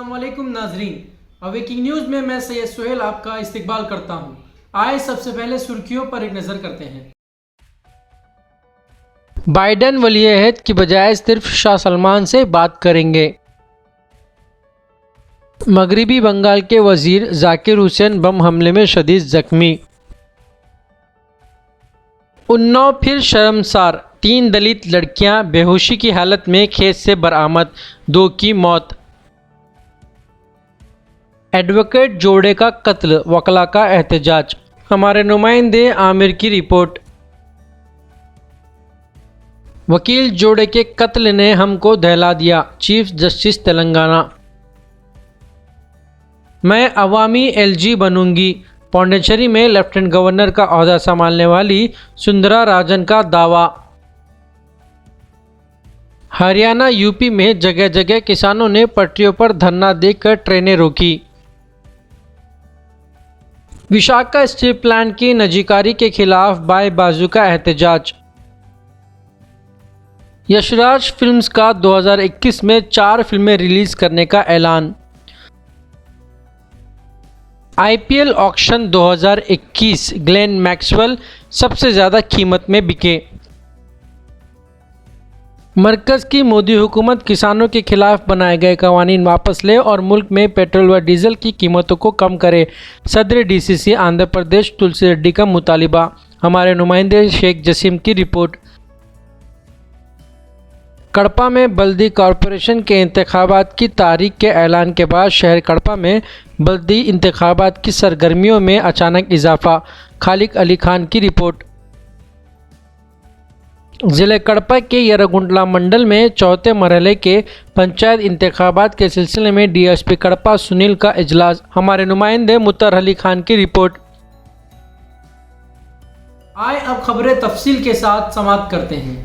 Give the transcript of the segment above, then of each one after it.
अस्सलामुअलैकुम नाजरीन, awaking news में मैं सैयद सुहेल आपका इस्तकबाल करता हूँ। आए सबसे पहले सुर्खियों पर एक नज़र करते हैं। बाइडन वली-ए-अहद की बजाय सिर्फ शाह सलमान से बात करेंगे। मगरबी बंगाल के वजीर जाकिर हुसैन बम हमले में शदीद जख्मी। उन्नाव फिर शर्मसार, 3 दलित लड़कियां बेहोशी की हालत में खेत से बरामद, 2 की मौत। एडवोकेट जोड़े का कत्ल, वकला का एहतजाज। हमारे नुमाइंदे आमिर की रिपोर्ट। वकील जोड़े के कत्ल ने हमको दहला दिया, चीफ जस्टिस तेलंगाना। मैं अवामी एलजी बनूंगी, पौंडीचेरी में लेफ्टिनेंट गवर्नर का ओहदा संभालने वाली सुंदरा राजन का दावा। हरियाणा यूपी में जगह जगह किसानों ने पटरियों पर धरना देकर ट्रेनें रोकी। विशाखा स्टील प्लांट की निजीकारी के खिलाफ बाएं बाजू का एहतजाज। यशराज फिल्म्स का 2021 में 4 फिल्में रिलीज करने का ऐलान। आईपीएल ऑक्शन 2021, ग्लेन मैक्सवेल सबसे ज़्यादा कीमत में बिके। मरकज़ की मोदी हुकूमत किसानों के खिलाफ बनाए गए कवानीन वापस ले और मुल्क में पेट्रोल व डीजल की कीमतों को कम करे, सदर डीसीसी आंध्र प्रदेश तुलसी रेड्डी का मुतालिबा। हमारे नुमाइंदे शेख जसीम की रिपोर्ट। कड़पा में बल्दी कॉरपोरेशन के इंतखाबात की तारीख के ऐलान के बाद शहर कड़पा में बल्दी इंतखाबात की सरगर्मियों में अचानक इजाफा, खालिक अली खान की रिपोर्ट। ज़िले कड़पा के यरगुंडला मंडल में चौथे मरहले के पंचायत इंतखाबात के सिलसिले में डीएसपी कड़पा सुनील का इजलास। हमारे नुमाइंदे मुत्तर अली खान की रिपोर्ट। आए अब खबरें तफसील के साथ समाप्त करते हैं।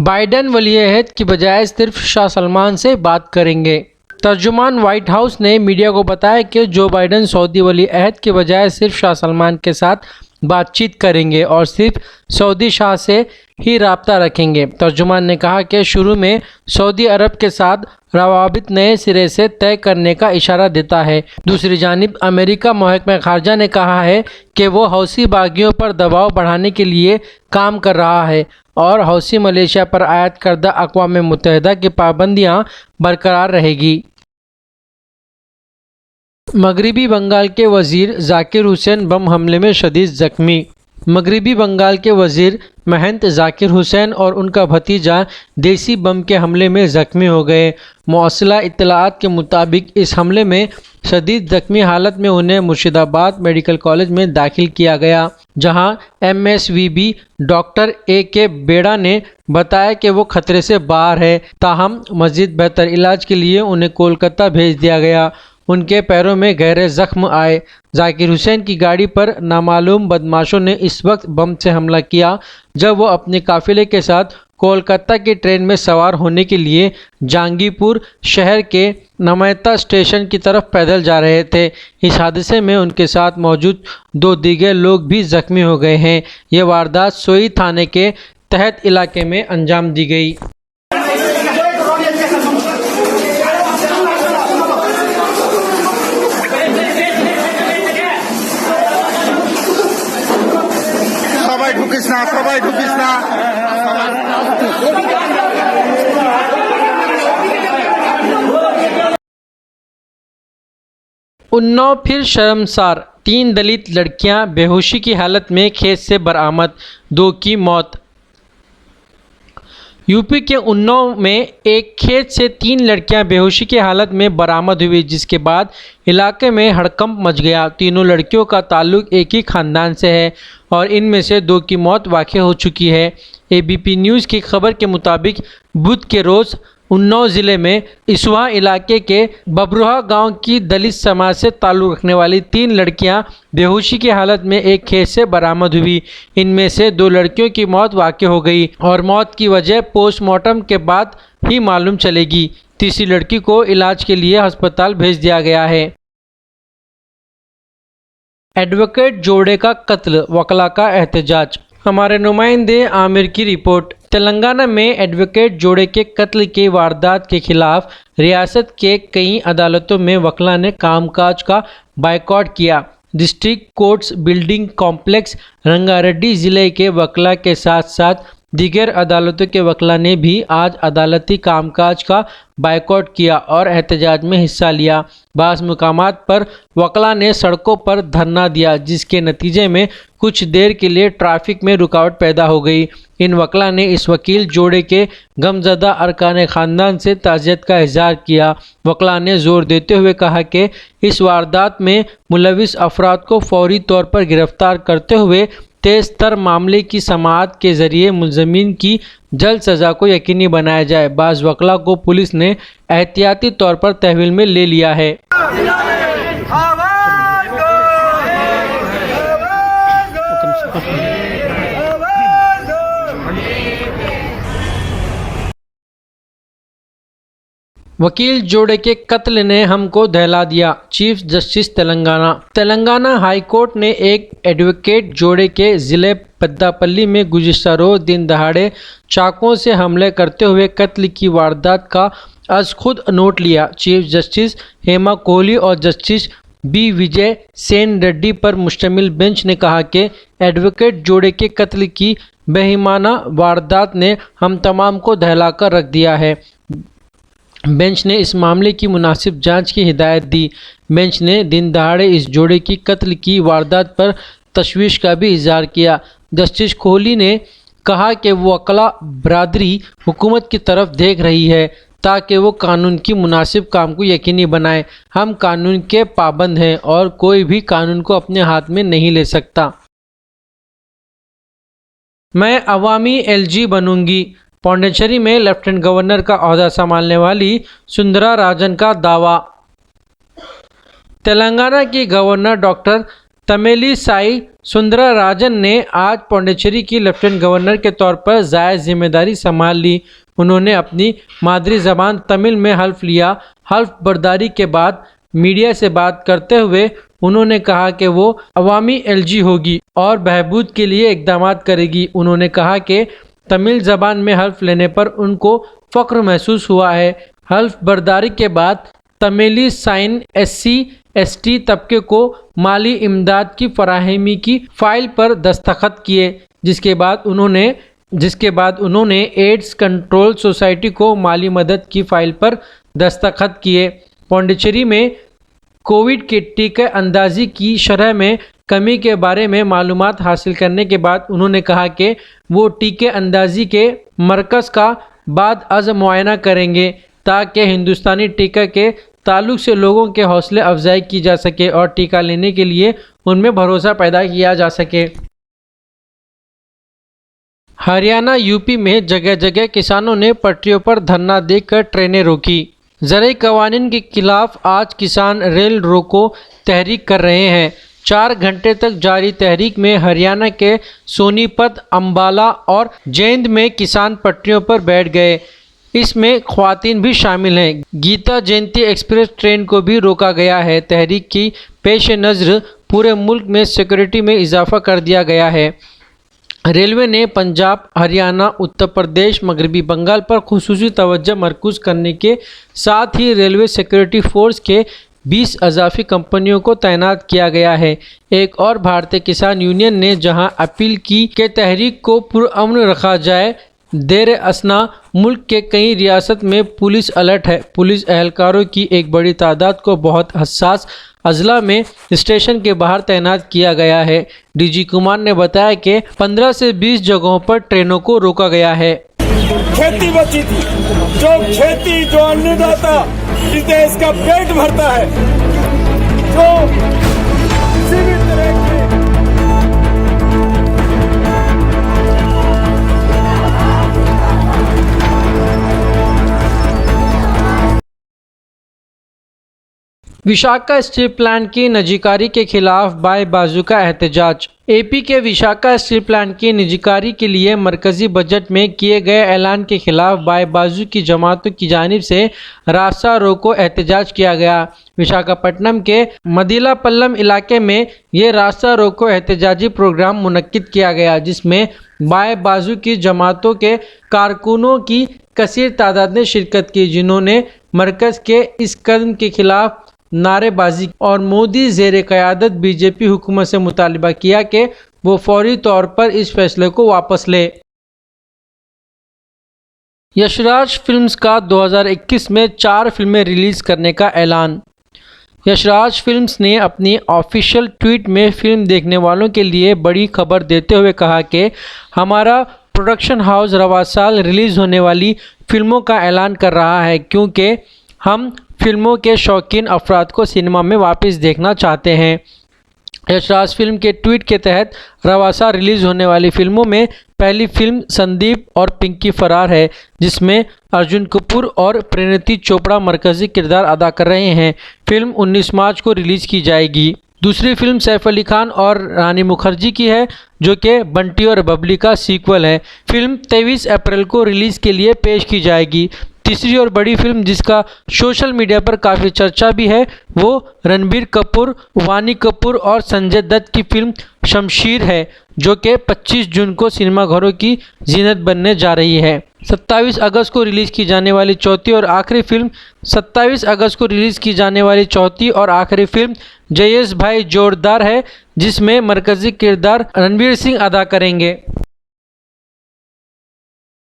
बाइडन वली-ए-अहद की बजाय सिर्फ शाह सलमान से बात करेंगे। तर्जुमान व्हाइट हाउस ने मीडिया को बताया कि जो बाइडन सऊदी वली-ए-अहद के बजाय सिर्फ शाह सलमान के साथ बातचीत करेंगे और सिर्फ सऊदी शाह से ही राब्ता रखेंगे। तर्जुमान ने कहा कि शुरू में सऊदी अरब के साथ रवाबित नए सिरे से तय करने का इशारा देता है। दूसरी जानिब अमेरिका महकमा खारजा ने कहा है कि वो हौसी बागियों पर दबाव बढ़ाने के लिए काम कर रहा है और हौसी मलेशिया पर आयत करदा अक़वाम मुत्तहिदा की पाबंदियां बरकरार रहेगी। मगरबी बंगाल के वजीर जाकिर हुसैन बम हमले में शदीद जख्मी। मगरबी बंगाल के वजीर महंत जाकिर हुसैन और उनका भतीजा देसी बम के हमले में ज़ख्मी हो गए। मौसला इत्तलाआत के मुताबिक इस हमले में शदीद ज़ख्मी हालत में उन्हें मुर्शिदाबाद मेडिकल कॉलेज में दाखिल किया गया, जहां एमएसवीबी डॉक्टर ए.के. बेड़ा ने बताया कि वो खतरे से बाहर है, ताहम मज़ीद बेहतर इलाज के लिए उन्हें कोलकाता भेज दिया गया। उनके पैरों में गहरे जख्म आए। जाकिर हुसैन की गाड़ी पर नामालूम बदमाशों ने इस वक्त बम से हमला किया जब वो अपने काफिले के साथ कोलकाता की ट्रेन में सवार होने के लिए जहांगीरपुर शहर के नमैता स्टेशन की तरफ पैदल जा रहे थे। इस हादसे में उनके साथ मौजूद 2 दीगर लोग भी जख्मी हो गए हैं। ये वारदात सोई थाने के तहत इलाके में अंजाम दी गई। সবাই ঢুকিস না। उन्नाव फिर शर्मसार, 3 दलित लड़कियां बेहोशी की हालत में खेत से बरामद, 2 की मौत। यूपी के उन्नाव में एक खेत से 3 लड़कियां बेहोशी की हालत में बरामद हुई, जिसके बाद इलाके में हड़कंप मच गया। तीनों लड़कियों का ताल्लुक एक ही खानदान से है और इनमें से 2 की मौत वाक़ई हो चुकी है। एबीपी न्यूज़ की खबर के मुताबिक बुध के रोज़ उन्नाव ज़िले में इसुहा इलाके के बबरुहा गांव की दलित समाज से ताल्लुक़ रखने वाली 3 लड़कियां बेहोशी की हालत में एक खेत से बरामद हुई। इनमें से 2 लड़कियों की मौत वाक़ई हो गई और मौत की वजह पोस्टमार्टम के बाद ही मालूम चलेगी। तीसरी लड़की को इलाज के लिए अस्पताल भेज दिया गया है। एडवोकेट जोड़े का कत्ल, वकला का एहतजाज। हमारे नुमाइंदे आमिर की रिपोर्ट। तेलंगाना में एडवोकेट जोड़े के कत्ल की वारदात के खिलाफ रियासत के कई अदालतों में वकीलों ने कामकाज का बायकॉट किया। District courts building complex Rangareddy जिले के वकीलों के साथ साथ दीगर अदालतों के वकीलों ने भी आज अदालती कामकाज का बायकॉट किया और एहतजाज में हिस्सा लिया। बाज़ मुकामात पर वकीलों ने सड़कों पर धरना दिया, जिसके नतीजे में कुछ देर के लिए ट्रैफिक में रुकावट पैदा हो गई। इन वकीलों ने इस वकील जोड़े के गमज़दा अरकान ख़ानदान से ताज़ियत का इज़हार किया। वकीलों ने जोर देते हुए कहा कि इस वारदात में मुलविस अफराद को फौरी तौर पर गिरफ्तार करते हुए तेज़ तर मामले की समाअत के ज़रिए मुलज़मीन की जल्द सज़ा को यकीनी बनाया जाए। बाज़ वकीलों को पुलिस ने एहतियाती तौर पर तहवील में ले लिया है। वकील जोड़े के कत्ल ने हमको दहला दिया, chief justice Telangana. Telangana high court ने एक एडवोकेट जोड़े के ज़िले पेद्दापल्ली में गुज़िश्ता रोज़ दिन दहाड़े चाकुओं से हमले करते हुए कत्ल की वारदात का आज खुद नोट लिया। चीफ जस्टिस हेमा कोहली और जस्टिस बी विजय सेन रेड्डी पर मुश्तमिल बेंच ने कहा कि एडवोकेट जोड़े के कत्ल की बेईमाना वारदात ने हम तमाम को दहलाकर रख दिया है। बेंच ने इस मामले की मुनासिब जांच की हिदायत दी। बेंच ने दिन दहाड़े इस जोड़े की कत्ल की वारदात पर तशवीश का भी इजहार किया। जस्टिस कोहली ने कहा कि वकला बरादरी हुकूमत की तरफ देख रही है ताकि वो कानून की मुनासिब काम को यकीनी बनाए। हम कानून के पाबंद हैं और कोई भी कानून को अपने हाथ में नहीं ले सकता। मैं अवामी एलजी बनूंगी, पौंडीचेरी में लेफ्टिनेंट गवर्नर का ओहदा संभालने वाली सुंदरा राजन का दावा। तेलंगाना की गवर्नर डॉक्टर तमिलिसाई सुंदरा राजन ने आज पौंडीचेरी की लेफ्टिनेंट गवर्नर के तौर पर ज़ायद जिम्मेदारी संभाल ली। उन्होंने अपनी मादरी ज़बान तमिल में हल्फ लिया। हल्फ बर्दारी के बाद मीडिया से बात करते हुए उन्होंने कहा कि वो अवामी एलजी होगी और बहबूद के लिए इक़दाम करेगी। उन्होंने कहा कि तमिल ज़बान में हल्फ लेने पर उनको फ़ख्र महसूस हुआ है। हल्फ बर्दारी के बाद तमिली साइन SC/ST तबके को माली इमदाद की फराहमी की फ़ाइल पर दस्तखत किए, जिसके बाद उन्होंने एड्स कंट्रोल सोसाइटी को माली मदद की फ़ाइल पर दस्तखत किए। पौंडीचेरी में कोविड के टीका अंदाज़ी की शरह में कमी के बारे में मालूमात हासिल करने के बाद उन्होंने कहा कि वो टीके अंदाज़ी के मरकज़ का बाद अज़ मुआयना करेंगे ताकि हिंदुस्तानी टीका के ताल्लुक़ से लोगों के हौसले अफजाई की जा सके और टीका लेने के लिए उनमें भरोसा पैदा किया जा सके। हरियाणा यूपी में जगह जगह किसानों ने पटरियों पर धरना देकर ट्रेनें रोकी। ज़राई कवानीन के खिलाफ आज किसान रेल रोको तहरीक कर रहे हैं। 4 घंटे तक जारी तहरीक में हरियाणा के सोनीपत, अम्बाला और जैंद में किसान पटरियों पर बैठ गए। इसमें ख्वातीन भी शामिल हैं। गीता जयंती एक्सप्रेस ट्रेन को भी रोका गया है। तहरीक की पेश नज़र पूरे मुल्क में सिक्योरिटी में इजाफा कर दिया गया है। रेलवे ने पंजाब, हरियाणा, उत्तर प्रदेश, मगरबी बंगाल पर खुसूसी तवज्जो मरकूज़ करने के साथ ही रेलवे सिक्योरिटी फोर्स के 20 अजाफी कंपनियों को तैनात किया गया है। एक और भारतीय किसान यूनियन ने जहां अपील की कि तहरीक को पुरअमन रखा जाए, देर असना मुल्क के कई रियासत में पुलिस अलर्ट है। पुलिस एहलकारों की एक बड़ी तादाद को बहुत हसास अजला में स्टेशन के बाहर तैनात किया गया है। डीजी कुमार ने बताया कि 15 से 20 जगहों पर ट्रेनों को रोका गया है। खेती बची थी, जो अन्नदाता इस देश का पेट भरता है, जो सीमित तरह के विशाखा स्टील प्लांट की निजीकारी के खिलाफ बाएं बाजू का एहतजाज। एपी के विशाखा स्टील प्लांट की निजीकारी के लिए मरकजी बजट में किए गए ऐलान के खिलाफ बाएं बाजू की जमातों की जानिब से रास्ता रोको एहतजाज किया गया। विशाखापट्टनम के मदिलापल्लम इलाके में ये रास्ता रोको एहतजाजी प्रोग्राम मुनक्किद किया गया, जिसमें बाएं बाजू की जमातों के कारकुनों की कसीर तादाद ने शिरकत की, जिन्होंने मरकज़ के इस कदम के खिलाफ नारेबाजी और मोदी ज़ेरे क़यादत बीजेपी हुकूमत से मुतालबा किया कि वो फौरी तौर पर इस फैसले को वापस ले। यशराज फिल्म्स का 2021 में 4 फिल्में रिलीज़ करने का ऐलान। यशराज फिल्म्स ने अपनी ऑफिशियल ट्वीट में फिल्म देखने वालों के लिए बड़ी खबर देते हुए कहा कि हमारा प्रोडक्शन हाउस रवा साल रिलीज़ होने वाली फिल्मों का ऐलान कर रहा है, क्योंकि हम फिल्मों के शौकीन अफराद को सिनेमा में वापस देखना चाहते हैं। यशराज फिल्म के ट्वीट के तहत रवासा रिलीज़ होने वाली फिल्मों में पहली फिल्म संदीप और पिंकी फरार है, जिसमें अर्जुन कपूर और परिणीति चोपड़ा मरकज़ी किरदार अदा कर रहे हैं। फिल्म 19 मार्च को रिलीज़ की जाएगी। दूसरी फिल्म सैफ अली खान और रानी मुखर्जी की है, जो कि बंटी और बबली का सीक्वल है। फिल्म 23 अप्रैल को रिलीज़ के लिए पेश की जाएगी। तीसरी और बड़ी फिल्म जिसका सोशल मीडिया पर काफ़ी चर्चा भी है, वो रणबीर कपूर, वानी कपूर और संजय दत्त की फिल्म शमशीर है, जो कि 25 जून को सिनेमाघरों की जीनत बनने जा रही है। 27 अगस्त को रिलीज़ की जाने वाली चौथी और आखिरी फिल्म जयेश भाई जोरदार है, जिसमें मरकज़ी किरदार रणवीर सिंह अदा करेंगे।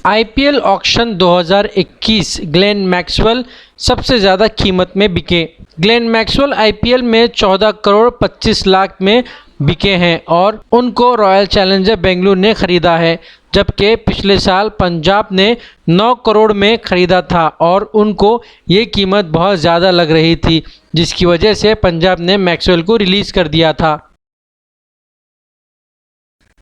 आईपीएल ऑक्शन 2021 ग्लेन मैक्सवेल सबसे ज़्यादा कीमत में बिके। ग्लेन मैक्सवेल आईपीएल में 14 करोड़ 25 लाख में बिके हैं और उनको रॉयल चैलेंजर बेंगलुरु ने ख़रीदा है, जबकि पिछले साल पंजाब ने 9 करोड़ में ख़रीदा था और उनको ये कीमत बहुत ज़्यादा लग रही थी, जिसकी वजह से पंजाब ने मैक्सवेल को रिलीज़ कर दिया था।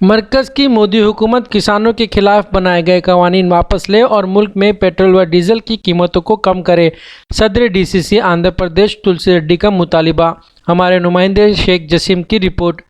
मरकज़ की मोदी हुकूमत किसानों के खिलाफ बनाए गए कवानीन वापस ले और मुल्क में पेट्रोल व डीजल की कीमतों को कम करे। सदर डीसीसी आंध्र प्रदेश तुलसी रेड्डी का मुतालिबा। हमारे नुमाइंदे शेख जसीम की रिपोर्ट।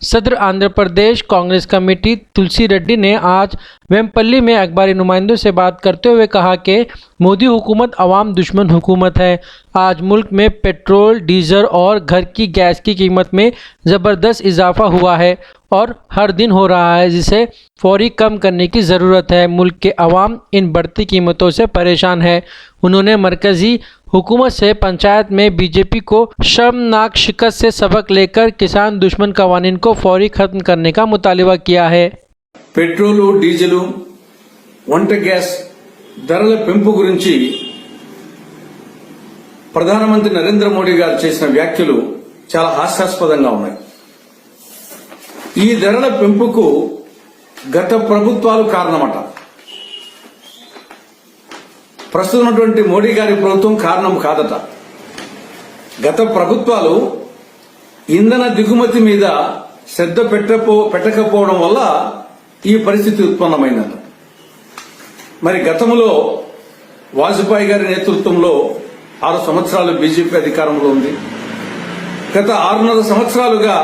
सदर आंध्र प्रदेश कांग्रेस कमेटी तुलसी रेड्डी ने आज वेम्पल्ली में अखबारी नुमाइंदों से बात करते हुए कहा कि मोदी हुकूमत अवाम दुश्मन हुकूमत है। आज मुल्क में पेट्रोल, डीजल और घर की गैस की कीमत में ज़बरदस्त इजाफा हुआ है और हर दिन हो रहा है, जिसे फौरी कम करने की ज़रूरत है। मुल्क के अवाम इन बढ़ती कीमतों से परेशान है। उन्होंने मरकज़ी हुकूमत से पंचायत में बीजेपी को शर्मनाक शिकस्त से सबक लेकर किसान दुश्मन कवानीन को फौरी खत्म करने का मुतालिबा किया है। పెట్రోలు, డీజిల్, వంట గ్యాస్ ధరల పెంపు గురించి ప్రధానమంత్రి నరేంద్ర మోడీ గారు చేసిన వ్యాఖ్యలు చాలా హాస్యాస్పదంగా ఉన్నాయి. ఈ ధరల పెంపుకు గత ప్రభుత్వాలు కారణమట. ప్రస్తుతం ఉన్నటువంటి మోడీ గారి ప్రభుత్వం కారణం కాదట. గత ప్రభుత్వాలు ఇంధన దిగుమతి మీద శ్రద్ధ పెట్టకపోవడం వల్ల ఈ పరిస్థితి ఉత్పన్నమైందట. మరి గతంలో వాజ్పేయి గారి నేతృత్వంలో 6 సంవత్సరాలు బీజేపీ అధికారంలో ఉంది. గత 6.5 సంవత్సరాలుగా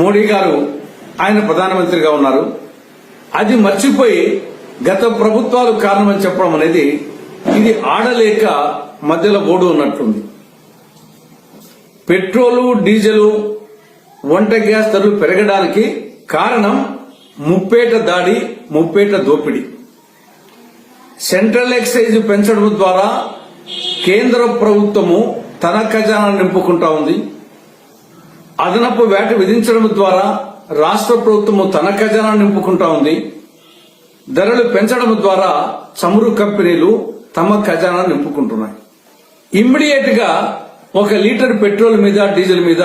మోడీ గారు ఆయన ప్రధానమంత్రిగా ఉన్నారు. అది మర్చిపోయి గత ప్రభుత్వాలు కారణమని చెప్పడం అనేది ఇది ఆడలేక మధ్యలో ఓడు ఉన్నట్టుంది. పెట్రోలు, డీజిల్, వంట గ్యాస్ ధరలు పెరగడానికి కారణం ముప్పేట దాడి, ముప్పేట దోపిడీ. సెంట్రల్ ఎక్సైజ్ పెంచడం ద్వారా కేంద్ర ప్రభుత్వము తన ఖజానా నింపుకుంటా ఉంది. అదనపు వేట విధించడం ద్వారా రాష్ట్ర ప్రభుత్వము తన ఖజానా నింపుకుంటా ఉంది. ధరలు పెంచడం ద్వారా చమురు కంపెనీలు తమ ఖజానా నింపుకుంటున్నాయి. ఇమ్మీడియట్ గా 1 లీటర్ పెట్రోల్ మీద, డీజిల్ మీద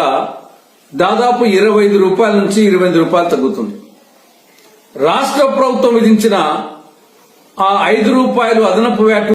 దాదాపు 25 రూపాయల నుంచి 28 రూపాయలు తగ్గుతుంది. రాష్ట్ర ప్రభుత్వం విధించిన ఆ 5 రూపాయలు అదనపు వేట।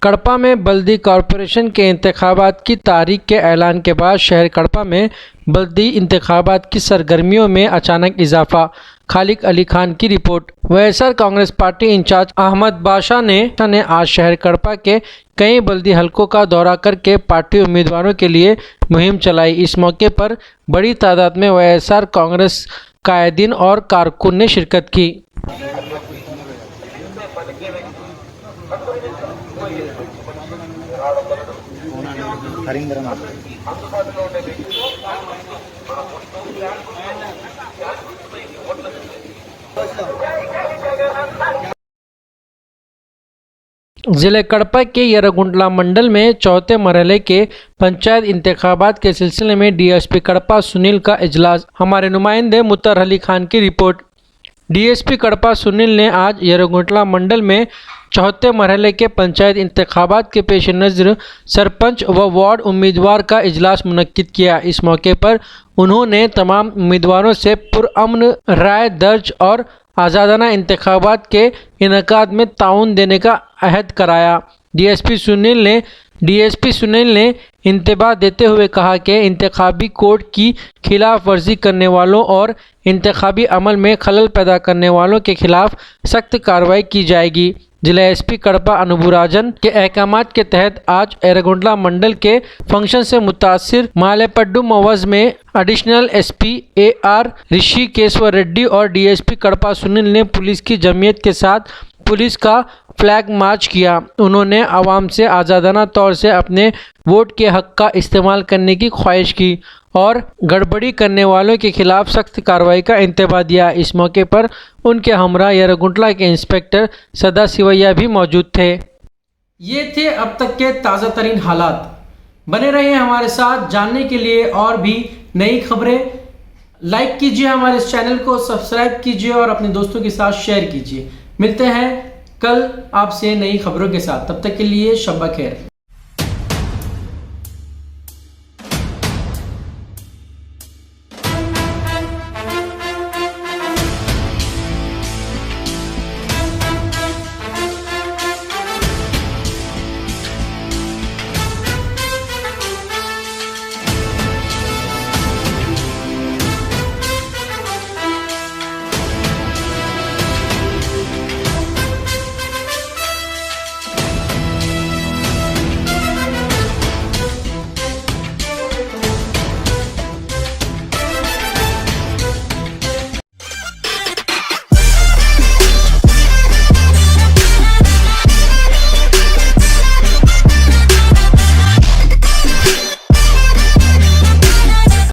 कड़पा में बल्दी कॉरपोरेशन के इंतखाबात की तारीख के ऐलान के बाद शहर कड़पा में बल्दी इंतखाबात की सरगर्मियों में अचानक इजाफा। खालिक अली खान की रिपोर्ट। वैएसआर कांग्रेस पार्टी इंचार्ज अहमद बाशा ने आज शहर कड़पा के कई बल्दी हलकों का दौरा करके पार्टी उम्मीदवारों के लिए मुहिम चलाई। इस मौके पर बड़ी तादाद में वैएसआर कांग्रेस कायदीन और कारकुन ने शिरकत की। जिले कड़पा के यरगुंटला मंडल में चौथे मरहले के पंचायत इंतखाबात के सिलसिले में डीएसपी कड़पा सुनील का इजलास। हमारे नुमाइंदे मुत्तर अली खान की रिपोर्ट। डीएसपी कड़पा सुनील ने आज यरगुंटला मंडल में चौथे मरहले के पंचायत इंतखाबात के पेश नज़र सरपंच व वार्ड उम्मीदवार का इजलास मुनक्किद किया। इस मौके पर उन्होंने तमाम उम्मीदवारों से पुरअमन राय दर्ज और आज़ादाना इंतखाबात के इनेकाद में ताउन देने का अहद कराया। डीएसपी सुनील ने इंतबाह देते हुए कहा कि इंतखाबी कोड की खिलाफ वर्जी करने वालों और इंतखाबी अमल में खलल पैदा करने वालों के खिलाफ सख्त कार्रवाई की जाएगी। जिला एसपी कड़पा अनुभुराजन के अहकामात के तहत आज यरगुंटला मंडल के फंक्शन से मुतासिर मालेपड्डू मवज में एडिशनल एसपी AR ऋषिकेश्वर रेड्डी और डीएसपी कड़पा सुनील ने पुलिस की जमीयत के साथ पुलिस का फ्लैग मार्च किया। उन्होंने आवाम से आज़ादाना तौर से अपने वोट के हक का इस्तेमाल करने की ख्वाहिश की और गड़बड़ी करने वालों के खिलाफ सख्त कार्रवाई का इंतबाह दिया। इस मौके पर उनके हमरा यरगुंटला के इंस्पेक्टर सदा सिवैया भी मौजूद थे। ये थे अब तक के ताज़ा तरीन हालात। बने रहिए हमारे साथ जानने के लिए और भी नई खबरें। लाइक कीजिए हमारे इस चैनल को, सब्सक्राइब कीजिए और अपने दोस्तों के साथ शेयर कीजिए। मिलते हैं कल आपसे नई खबरों के साथ। तब तक के लिए शब्बा खैर।